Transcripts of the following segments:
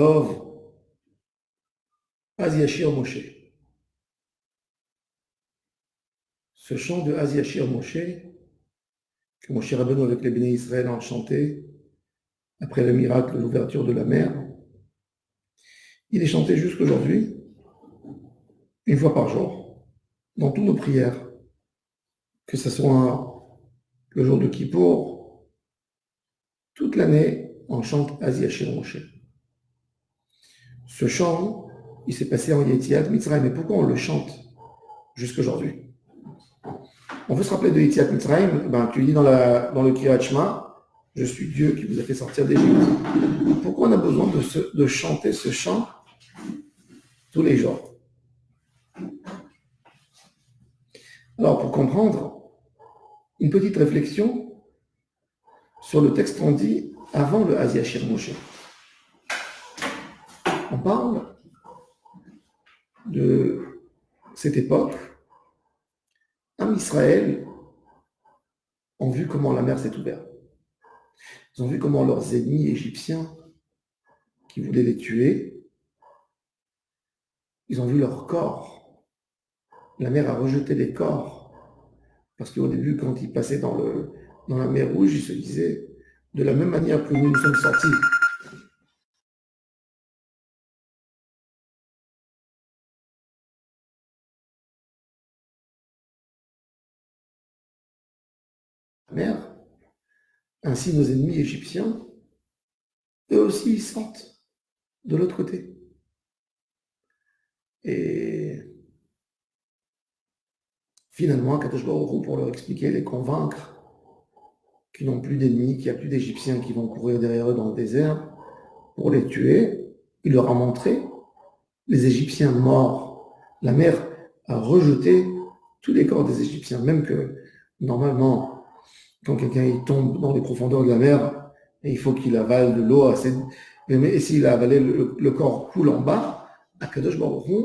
Tov, Az Yashir Moshe. Ce chant de Az Yashir Moshe, que Moshe Rabbeinu avec les Béné Israël ont chanté après le miracle de l'ouverture de la mer, il est chanté jusqu'aujourd'hui, une fois par jour, dans toutes nos prières, que ce soit le jour de Kippour, toute l'année, on chante Az Yashir Moshe. Ce chant, il s'est passé en Yetziat Mitzrayim, mais pourquoi on le chante jusqu'aujourd'hui? On veut se rappeler de Yetziat Mitzrayim, tu lis dans le Kriyat Shema, je suis Dieu qui vous a fait sortir d'Égypte. Pourquoi on a besoin de chanter ce chant tous les jours? Alors, pour comprendre, une petite réflexion sur le texte qu'on dit avant le Az Yashir Moshe. On parle de cette époque. Am Israël ont vu comment la mer s'est ouverte. Ils ont vu comment leurs ennemis égyptiens qui voulaient les tuer, ils ont vu leur corps. La mer a rejeté les corps. Parce qu'au début, quand ils passaient dans la mer Rouge, ils se disaient, de la même manière que nous sommes sortis de la mer, ainsi nos ennemis égyptiens, eux aussi, ils sortent de l'autre côté. Et finalement, Kadosh Baruch Hu, pour leur expliquer, les convaincre qu'ils n'ont plus d'ennemis, qu'il n'y a plus d'Égyptiens qui vont courir derrière eux dans le désert pour les tuer, il leur a montré les Égyptiens morts. La mer a rejeté tous les corps des Égyptiens, même que normalement, quand quelqu'un il tombe dans les profondeurs de la mer, et il faut qu'il avale de l'eau assez. Mais s'il a avalé, le corps coule en bas, Akadosh Baruch Hu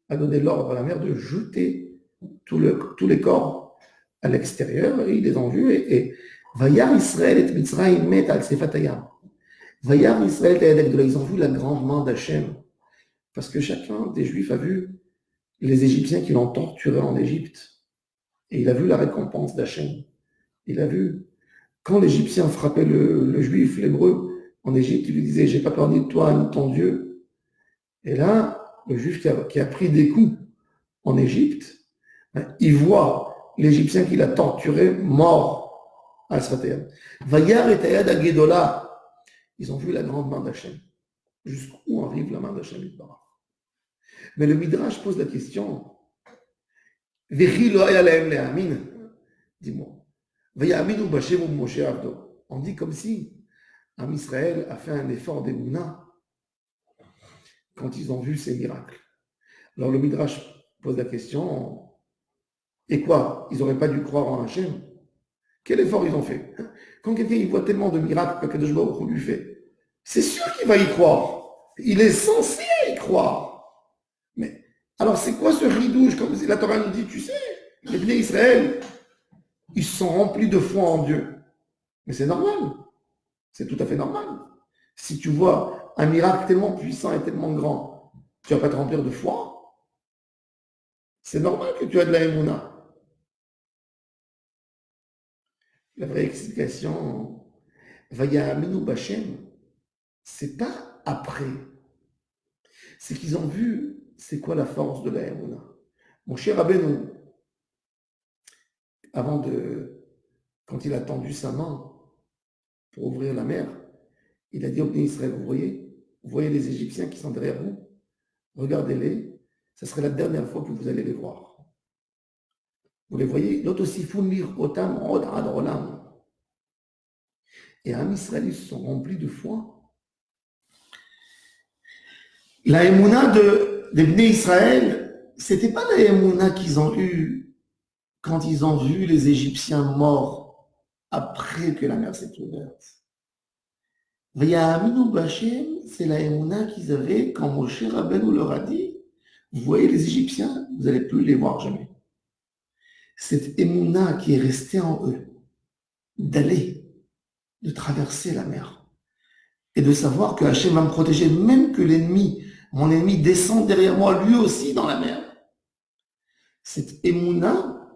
a donné l'ordre à la mer de jeter tous les corps à l'extérieur, et ils les ont vus, et Vayar Israël et Mitzrayim met al Sefatayam. Vayar Israël et ils ont vu la grande main d'Hachem. Parce que chacun des Juifs a vu les Égyptiens qui l'ont torturé en Égypte. Et il a vu la récompense d'Hachem. Il a vu, quand l'Égyptien frappait le Juif, l'Hébreu, en Égypte, il lui disait, j'ai pas peur ni de toi, ni de ton Dieu. Et là, le Juif qui a pris des coups en Égypte, il voit l'Égyptien qui l'a torturé mort à Sfatayam. Vayar et Tayad Agedola, ils ont vu la grande main d'Hachem. Jusqu'où arrive la main d'Hachem Yitbarach? Mais le Midrash pose la question, dis-moi, on dit comme si Am Israël a fait un effort d'émouna quand ils ont vu ces miracles. Alors le Midrash pose la question, et quoi? Ils n'auraient pas dû croire en Hachem? Quel effort ils ont fait? Quand quelqu'un il voit tellement de miracles que Kadosh Baruch Hu lui fait, c'est sûr qu'il va y croire. Il est censé y croire. Mais alors c'est quoi ce ridouche? Comme la Torah nous dit, tu sais, les Bnei Israël, ils sont remplis de foi en Dieu. Mais c'est normal. C'est tout à fait normal. Si tu vois un miracle tellement puissant et tellement grand, tu ne vas pas te remplir de foi. C'est normal que tu aies de la émouna. La vraie explication, Vaya'aminu B'Hashem, c'est pas après. C'est qu'ils ont vu c'est quoi la force de la émouna. Mon cher Rabbeinu, quand il a tendu sa main pour ouvrir la mer, il a dit au peuple d'Israël, vous voyez les Égyptiens qui sont derrière vous, regardez-les, ce serait la dernière fois que vous allez les voir. Vous les voyez, et Am Israël, ils se sont remplis de foi. La émouna des Bnei Israël, c'était pas la émouna qu'ils ont eue quand ils ont vu les Égyptiens morts après que la mer s'est ouverte. Vaya'aminu B'Hashem, c'est la émouna qu'ils avaient quand Moshe Rabbeinu leur a dit, vous voyez les Égyptiens, vous n'allez plus les voir jamais. Cette émouna qui est restée en eux, d'aller, de traverser la mer. et de savoir que Hachem va me protéger, même que mon ennemi descend derrière moi, lui aussi dans la mer. Cette émouna,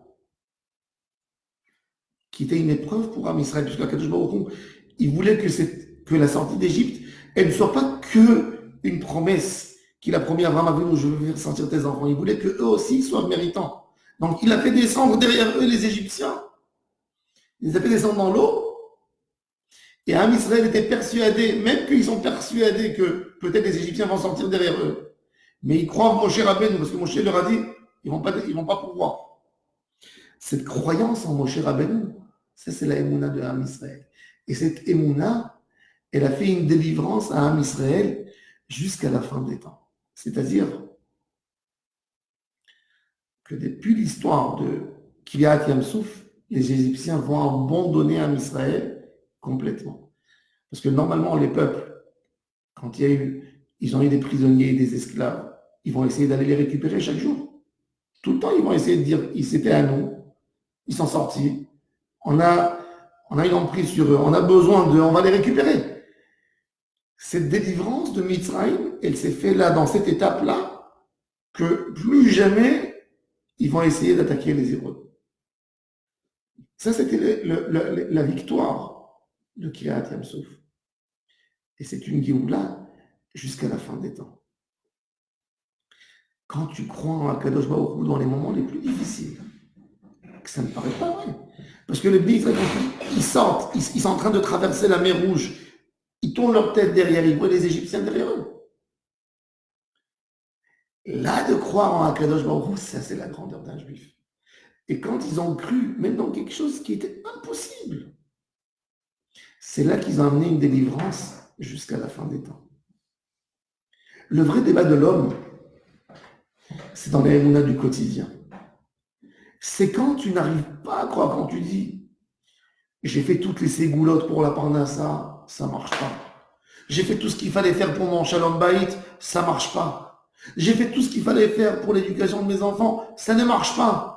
qui était une épreuve pour Am Israël, puisque Kadosh Baruch Hu, il voulait que la sortie d'Égypte, elle ne soit pas que une promesse qu'il a promis à Abraham Avinu, je vais faire sortir tes enfants. Il voulait qu'eux aussi soient méritants. Donc il a fait descendre derrière eux les Égyptiens. Il les a fait descendre dans l'eau. Et Am Israël était persuadé, même qu'ils sont persuadés que peut-être les Égyptiens vont sortir derrière eux. Mais ils croient en Moshe Rabbeinu, parce que Moshe leur a dit, ils vont pas pouvoir. Cette croyance en Moshe Rabbeinu, ça c'est la Emouna de Am Israël. Et cette Emouna, elle a fait une délivrance à Am Israël jusqu'à la fin des temps. C'est-à-dire que depuis l'histoire de Kiryat Yamsouf, les Égyptiens vont abandonner Am Israël complètement. Parce que normalement, les peuples, quand ils ont eu des prisonniers et des esclaves, ils vont essayer d'aller les récupérer chaque jour. Tout le temps, ils vont essayer de dire, c'était à nous, ils sont sortis, on a une emprise sur eux, on a besoin d'eux, on va les récupérer. Cette délivrance de Mitzrayim, elle s'est faite là, dans cette étape-là, que plus jamais, ils vont essayer d'attaquer les Hébreux. Ça, c'était la victoire de Kiryat Yamsouf. Et c'est une Géoula jusqu'à la fin des temps. Quand tu crois en Akadosh Baruch Hu dans les moments les plus difficiles, que ça ne paraît pas vrai. Parce que les Bnei Israël, ils sortent, ils sont en train de traverser la mer Rouge, ils tournent leur tête derrière, ils voient les Égyptiens derrière eux. Là, de croire en Akadosh Baruch Hu, ça c'est la grandeur d'un juif. Et quand ils ont cru, même dans quelque chose qui était impossible, c'est là qu'ils ont amené une délivrance jusqu'à la fin des temps. Le vrai débat de l'homme, c'est dans les émounas du quotidien. C'est quand tu n'arrives pas à croire, quand tu dis j'ai fait toutes les ségoulottes pour la parnassa, ça marche pas. J'ai fait tout ce qu'il fallait faire pour mon shalom bayit, ça marche pas. J'ai fait tout ce qu'il fallait faire pour l'éducation de mes enfants, ça ne marche pas.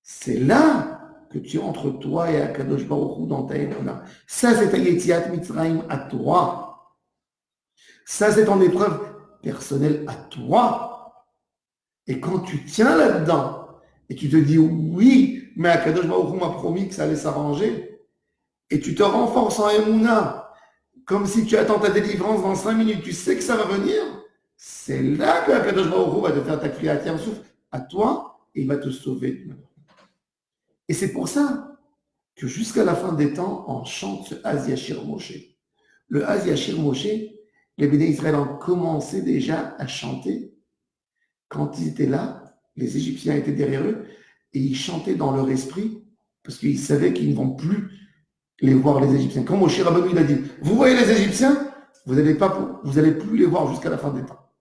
C'est là que tu entres toi et Akadosh Baruch Hu dans ta émouna. Ça, c'est ta Yetziat Mitzrayim à toi. Ça, c'est ton épreuve personnelle à toi. Et quand tu tiens là-dedans, et tu te dis oui, mais Akadosh Baruch Hu m'a promis que ça allait s'arranger, et tu te renforces en émouna, comme si tu attends ta délivrance dans 5 minutes, tu sais que ça va venir, c'est là que Akadosh Baruch Hu va te faire ta Kriyat Yamsouf à toi, et il va te sauver. Et c'est pour ça que jusqu'à la fin des temps, on chante ce Az Yashir Moshe. Le Az Yashir Moshe, les Béné Israël ont commencé déjà à chanter quand ils étaient là, les Égyptiens étaient derrière eux, et ils chantaient dans leur esprit, parce qu'ils savaient qu'ils ne vont plus les voir, les Égyptiens. Quand Moshe Rabbeinu il a dit, vous voyez les Égyptiens, vous n'allez plus les voir jusqu'à la fin des temps.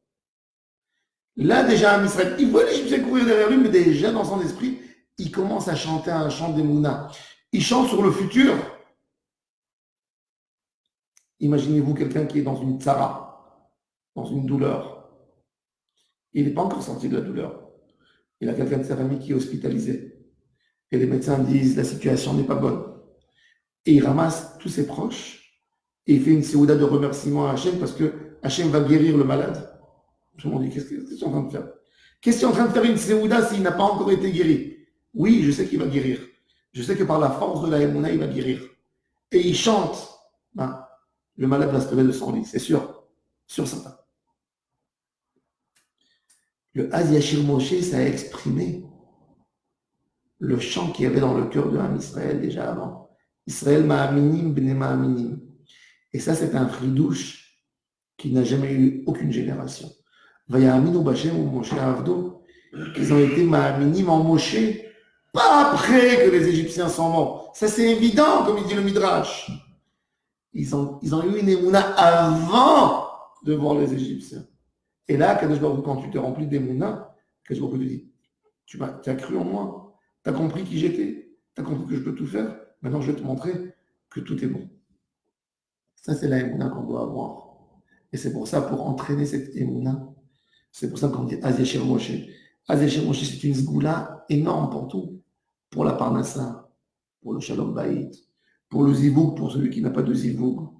Là, déjà, Am Israël, il voit l'Égyptien courir derrière lui, mais déjà, dans son esprit, il commence à chanter un chant d'Emouna. Il chante sur le futur. Imaginez-vous quelqu'un qui est dans une tzara, dans une douleur. Il n'est pas encore sorti de la douleur. Il a quelqu'un de sa famille qui est hospitalisé. Et les médecins disent, la situation n'est pas bonne. Et il ramasse tous ses proches et il fait une séouda de remerciement à Hachem parce que Hachem va guérir le malade. Tout le monde dit, qu'est-ce que tu es en train de faire? Qu'est-ce que tu es en train de faire une séouda s'il n'a pas encore été guéri? Oui, je sais qu'il va guérir. Je sais que par la force de la Emouna, il va guérir. Et il chante. Ben, le malade va se lever de son lit, c'est sûr. Sûr certain. Le Az Yashir Moshe, ça a exprimé le chant qu'il y avait dans le cœur de Am Israël déjà avant. Israël ma'aminim b'nei ma'aminim. Et ça, c'est un fridouche qui n'a jamais eu aucune génération. Vayaminu b'Hashem ou Moshe Avdo, qu'ils ont été ma'aminim en Moshe, pas après que les Égyptiens sont morts. Ça, c'est évident, comme il dit le Midrash. Ils ont eu une émouna avant de voir les Égyptiens. Et là, quand tu te remplis d'émouna, Kadosh Baruch Hu te dit, tu as cru en moi, tu as compris qui j'étais, tu as compris que je peux tout faire, maintenant je vais te montrer que tout est bon. Ça, c'est la émouna qu'on doit avoir. Et c'est pour ça, pour entraîner cette émouna, c'est pour ça qu'on dit Az Yashir Moshe. Az Yashir Moshe, c'est une sgoula énorme pour tout. Pour la parnassa, pour le shalom bayit, pour le zivoug, pour celui qui n'a pas de zivoug.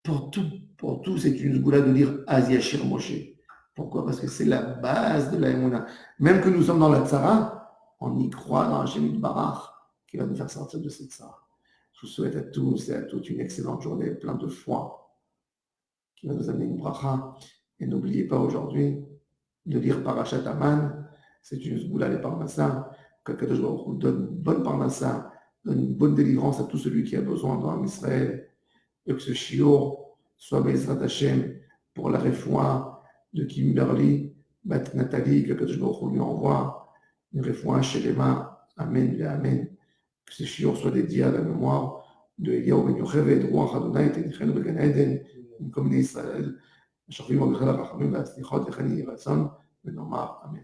Pour tout, c'est une zgoula de dire Az Yashir Moshe. Pourquoi? Parce que c'est la base de la Emouna. Même que nous sommes dans la Tzara, on y croit dans Hachem Barach qui va nous faire sortir de cette Tzara. Je vous souhaite à tous et à toutes une excellente journée, plein de foi, qui va nous amener une bracha. Et n'oubliez pas aujourd'hui de lire Parashat Aman. C'est une zgoula les Parnassa. Que Kadosh Baruch Hu donne une bonne Parnassa, donne une bonne délivrance à tout celui qui a besoin dans Israël. Et que ce shiur soit Bezrat Hashem pour la réfoua de Kimberly, Bat Nathalie, que Kadosh Baruch Hu lui envoie une réfoua chez les mains. Amen et Amen. Que ce shiur soit dédié à la mémoire de Eliyahu Ben Yocheved, Ruach Adonai, Tenichenu Began Eden, comme Israël, השוכבים ובכלל הרחמים והסליחות לכן יהי רצון ונאמר אמן.